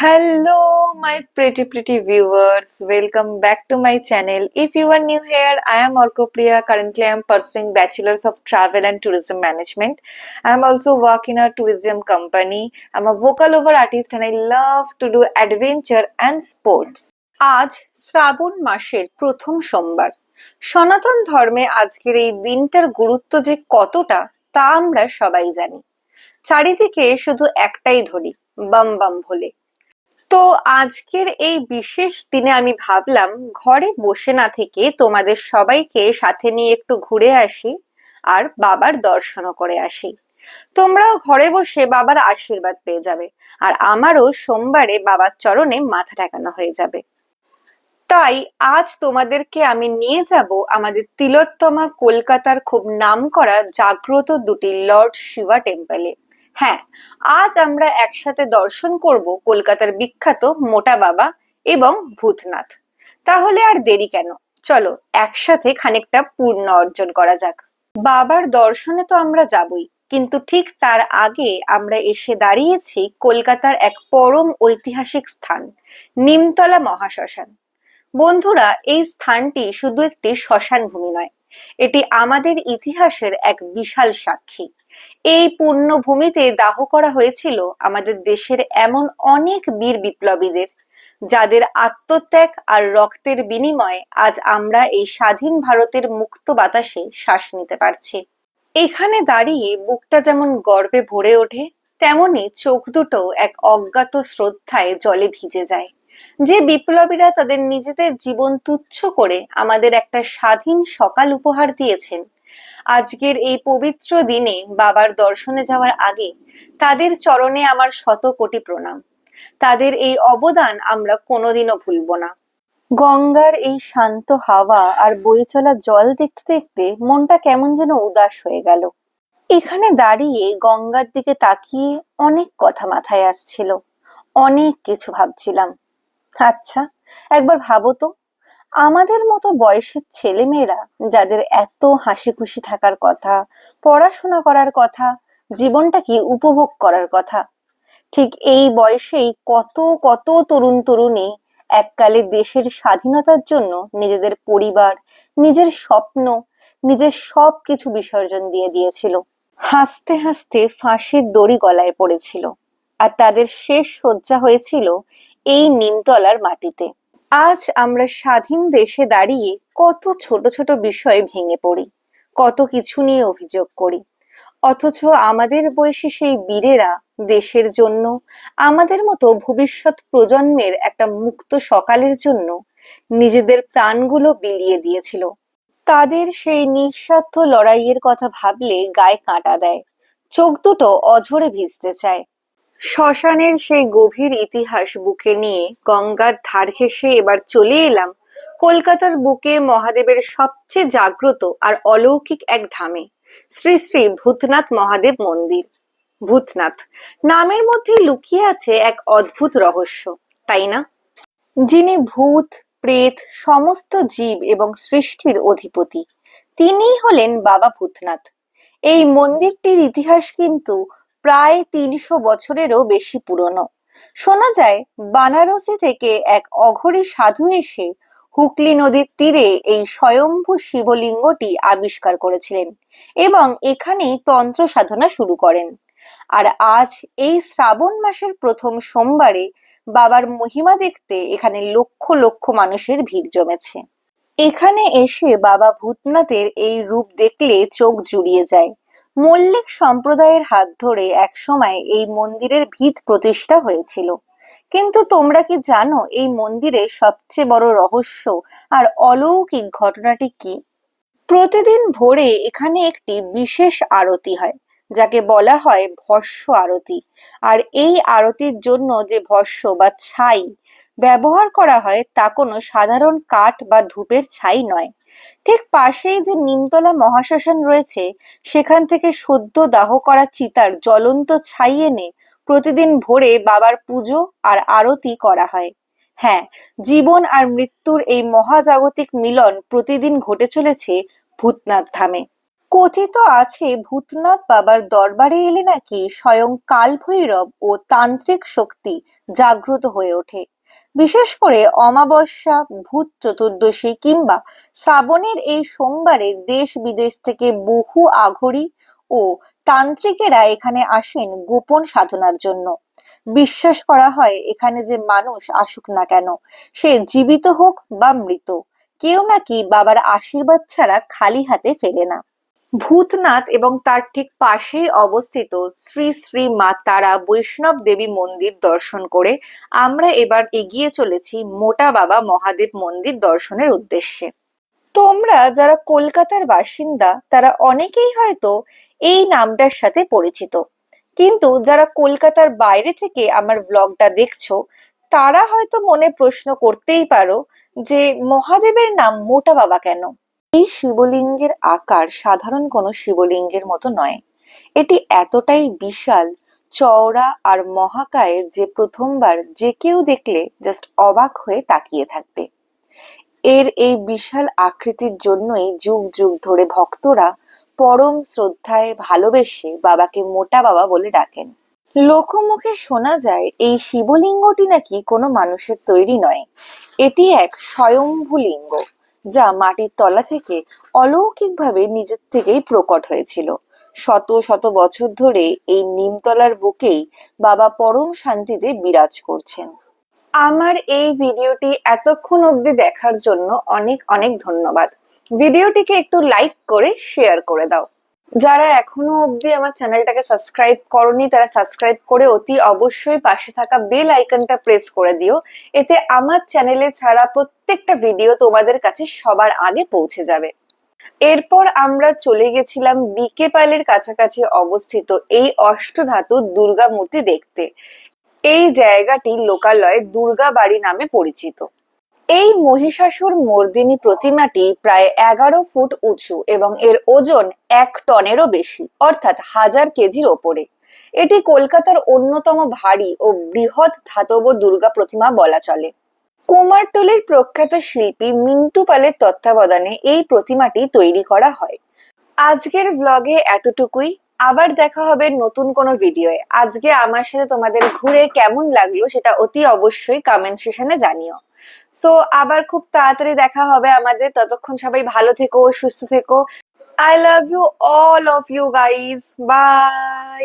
Hello, my pretty viewers. Welcome back to my channel. If you are new here, I am Orko Priya. Currently, I am pursuing Bachelor's of Travel and Tourism Management. I am also work in a tourism company. I'm a vocal over artist and I love to do adventure and sports. আজ শ্রাবণ মাসের প্রথম সোমবার। সনাতন ধর্মে আজকের এই দিনটার গুরুত্ব যে কতটা তা আমরা সবাই জানি। চারিদিকে শুধু একটাই ধ্বনি, বাম বাম ভোলে। তো আজকের এই বিশেষ দিনে আমি ভাবলাম ঘরে বসে না থেকে তোমাদের সবাইকে সাথে নিয়ে একটু ঘুরে আসি আর বাবার দর্শনও করে আসি। তোমরাও ঘরে বসে বাবার আশীর্বাদ পেয়ে যাবে আর আমারও সোমবারে বাবার চরণে মাথা ঠেকানো হয়ে যাবে। তাই আজ তোমাদেরকে আমি নিয়ে যাব আমাদের তিলোত্তমা কলকাতার খুব নামকরা জাগ্রত দুটি লর্ড শিবা টেম্পলে। হ্যাঁ, আজ আমরা একসাথে দর্শন করব কলকাতার বিখ্যাত মোটা বাবা এবং ভূতনাথ। তাহলে আর দেরি কেন, চলো একসাথে খানিকটা পুণ্য অর্জন করা যাক। বাবার দর্শনে তো আমরা যাবই, কিন্তু ঠিক তার আগে আমরা এসে দাঁড়িয়েছি কলকাতার এক পরম ঐতিহাসিক স্থান, নিমতলা মহাশ্মশান। বন্ধুরা, এই স্থানটি শুধু একটি শ্মশান ভূমি নয়, এটি আমাদের ইতিহাসের এক বিশাল সাক্ষী। এই পুণ্যভূমিতে দাহ করা হয়েছিল আমাদের দেশের এমন অনেক বীর বিপ্লবীদের, যাদের আত্মত্যাগ আর রক্তের বিনিময়ে আজ আমরা এই স্বাধীন ভারতের মুক্ত বাতাসে শ্বাস নিতে পারছি। এখানে দাঁড়িয়ে বুকটা যেমন গর্বে ভরে ওঠে, তেমনি চোখ দুটো এক অজ্ঞাত শ্রদ্ধায় জলে ভিজে যায়। যে বিপ্লবীরা তাদের নিজেদের জীবন তুচ্ছ করে আমাদের একটা স্বাধীন সকাল উপহার দিয়েছেন, আজকের এই পবিত্র দিনে বাবার দর্শনে যাওয়ার আগে তাদের চরণে আমার শত কোটি প্রণাম। তাদের এই অবদান আমরা কোনোদিনও ভুলব না। গঙ্গার এই শান্ত হাওয়া আর বয়ে চলা জল দেখতে দেখতে মনটা কেমন যেন উদাস হয়ে গেল। এখানে দাঁড়িয়ে গঙ্গার দিকে তাকিয়ে অনেক কথা মাথায় আসছিল, অনেক কিছু ভাবছিলাম। আচ্ছা, একবার ভাবো তো, আমাদের মতো বয়সের ছেলেমেয়েরা যাদের এত হাসি খুশি থাকার কথা, পড়াশোনা করার কথা, জীবনটাকে উপভোগ করার কথা, ঠিক এই বয়সেই কত কত তরুণ তরুণী এককালে দেশের স্বাধীনতার জন্য নিজেদের পরিবার, নিজের স্বপ্ন, নিজের সবকিছু বিসর্জন দিয়ে দিয়েছিল। হাসতে হাসতে ফাঁসির দড়ি গলায় পড়েছিল, আর তাদের শেষ শয্যা হয়েছিল এই নিমতলার মাটিতে। আজ আমরা স্বাধীন দেশে দাঁড়িয়ে কত ছোট ছোট বিষয়ে ভেঙে পড়ি, কত কিছু নিয়ে অভিযোগ করি, অথচ আমাদের বয়সী সেই বীরেরা দেশের জন্য, আমাদের মতো ভবিষ্যৎ প্রজন্মের একটা মুক্ত সকালের জন্য নিজেদের প্রাণগুলো বিলিয়ে দিয়েছিল। তাদের সেই নিঃস্বার্থ লড়াইয়ের কথা ভাবলে গায়ে কাঁটা দেয়, চোখ দুটো অঝরে ভিজতে চায়। শ্মশানের সেই গভীর ইতিহাস বুকে নিয়ে গঙ্গার ধার ঘেঁষে এবার চলে এলাম কলকাতার বুকে মহাদেবের সবচেয়ে জাগ্রত আর অলৌকিক এক ধামে, শ্রী শ্রী ভূতনাথ মহাদেব মন্দির। ভূতনাথ নামের মধ্যে লুকিয়ে আছে এক অদ্ভুত রহস্য, তাই না? যিনি ভূত, প্রেত, সমস্ত জীব এবং সৃষ্টির অধিপতি, তিনিই হলেন বাবা ভূতনাথ। এই মন্দিরটির ইতিহাস কিন্তু প্রায় ৩০০ বছরেরও বেশি পুরনো। শোনা যায় বানারসি থেকে এক অঘরী সাধু এসে হুগলি নদীর তীরে এই স্বয়ম্ভু শিবলিঙ্গটি আবিষ্কার করেছিলেন এবং এখানেই তন্ত্র সাধনা শুরু করেন। আর আজ এই শ্রাবণ মাসের প্রথম সোমবারে বাবার মহিমা দেখতে এখানে লক্ষ লক্ষ মানুষের ভিড় জমেছে। এখানে এসে বাবা ভূতনাথের এই রূপ দেখলে চোখ জুড়িয়ে যায়। মল্লিক সম্প্রদায়ের হাত ধরে একসময় এই মন্দিরের ভিত প্রতিষ্ঠা হয়েছিল। কিন্তু তোমরা কি জানো এই মন্দিরের সবচেয়ে বড় রহস্য আর অলৌকিক ঘটনাটি কি? প্রতিদিন ভোরে এখানে একটি বিশেষ আরতি হয়, যাকে বলা হয় ভস্য আরতি। আর এই আরতির জন্য যে ভস্য বা ছাই ব্যবহার করা হয় তা কোনো সাধারণ কাঠ বা ধূপের ছাই নয়। ঠিক পাশেই যে নিমতলা মহাশ্মশান রয়েছে, সেখান থেকে সদ্য দাহ করা চিতার জ্বলন্ত ছাই এনে প্রতিদিন ভোরে বাবার পুজো আর আরতি করা হয়। হ্যাঁ, জীবন আর মৃত্যুর এই মহাজাগতিক মিলন প্রতিদিন ঘটে চলেছে ভূতনাথ ধামে। কথিত আছে ভূতনাথ বাবার দরবারে এলে নাকি স্বয়ং কাল ভৈরব ও তান্ত্রিক শক্তি জাগ্রত হয়ে ওঠে। বিশেষ করে অমাবস্যা, ভূত চতুর্দশী কিংবা শ্রাবণের এই সোমবারে দেশ বিদেশ থেকে বহু আঘরি ও তান্ত্রিকেরা এখানে আসেন গোপন সাধনার জন্য। বিশ্বাস করা হয় এখানে যে মানুষ আসুক না কেন, সে জীবিত হোক বা মৃত, কেউ নাকি বাবার আশীর্বাদ ছাড়া খালি হাতে ফেরে না। ভূতনাথ এবং তার ঠিক পাশেই অবস্থিত শ্রী শ্রী মা তারা বৈষ্ণব দেবী মন্দির দর্শন করে আমরা এবার এগিয়ে চলেছি মোটা বাবা মহাদেব মন্দির দর্শনের উদ্দেশ্যে। তোমরা যারা কলকাতার বাসিন্দা তারা অনেকেই হয়তো এই নামটার সাথে পরিচিত, কিন্তু যারা কলকাতার বাইরে থেকে আমার ব্লগটা দেখছো তারা হয়তো মনে প্রশ্ন করতেই পারো যে মহাদেবের নাম মোটা বাবা কেন। এই শিবলিঙ্গের আকার সাধারণ কোনো শিবলিঙ্গের মতো নয়। এটি এতটাই বিশাল, চওড়া আর মহাকায় যে প্রথমবার যে কেউ দেখলে জাস্ট অবাক হয়ে তাকিয়ে থাকবে। এর এই বিশাল আকৃতির জন্যই যুগ যুগ ধরে ভক্তরা পরম শ্রদ্ধায় ভালোবেসে বাবাকে মোটা বাবা বলে ডাকেন। লোকমুখে শোনা যায় এই শিবলিঙ্গটি নাকি কোনো মানুষের তৈরি নয়, এটি এক স্বয়ম্ভু লিঙ্গ, যা মাটির তলা থেকে অলৌকিকভাবে নিজের থেকেই প্রকট হয়েছিল। শত শত বছর ধরে এই নিমতলার বুকেই বাবা পরম শান্তিতে বিরাজ করছেন। আমার এই ভিডিওটি এতক্ষণ অবধি দেখার জন্য অনেক অনেক ধন্যবাদ। ভিডিওটিকে একটু লাইক করে শেয়ার করে দাও। যারা এখনো অবধি আমার চ্যানেলটাকে সাবস্ক্রাইব করনি তারা সাবস্ক্রাইব করে অতি অবশ্যই পাশে থাকা বেল আইকনটা প্রেস করে দিও, এতে আমার চ্যানেলে ছাড়া প্রত্যেকটা ভিডিও তোমাদের কাছে সবার আগে পৌঁছে যাবে। এরপর আমরা চলে গেছিলাম বিকে পালের কাছাকাছি অবস্থিত এই অষ্টধাতুর দুর্গা মূর্তি দেখতে। এই জায়গাটি লোকালয়ে দুর্গা বাড়ি নামে পরিচিত। এই মহিষাসুর মর্দিনী প্রতিমাটি প্রায় 11 ফুট উঁচু এবং এর ওজন 1 টনেরও বেশি, অর্থাৎ 1000 কেজির ওপরে। এটি কলকাতার অন্যতম ভারী ও বৃহৎ ধাতব দুর্গা প্রতিমা বলা চলে। কুমারটুলির প্রখ্যাত শিল্পী মিন্টু পালের তত্ত্বাবধানে এই প্রতিমাটি তৈরি করা হয়। আজকের ব্লগে এতটুকুই। আবার দেখা হবে নতুন কোনো ভিডিওয়ে। আজকে আমার সাথে তোমাদের ঘুরে কেমন লাগলো সেটা অতি অবশ্যই কমেন্ট সেকশনে জানিও। সো আবার খুব তাড়াতাড়ি দেখা হবে আমাদের। ততক্ষণ সবাই ভালো থেকো, সুস্থ থেকো। I love you all of you guys. By.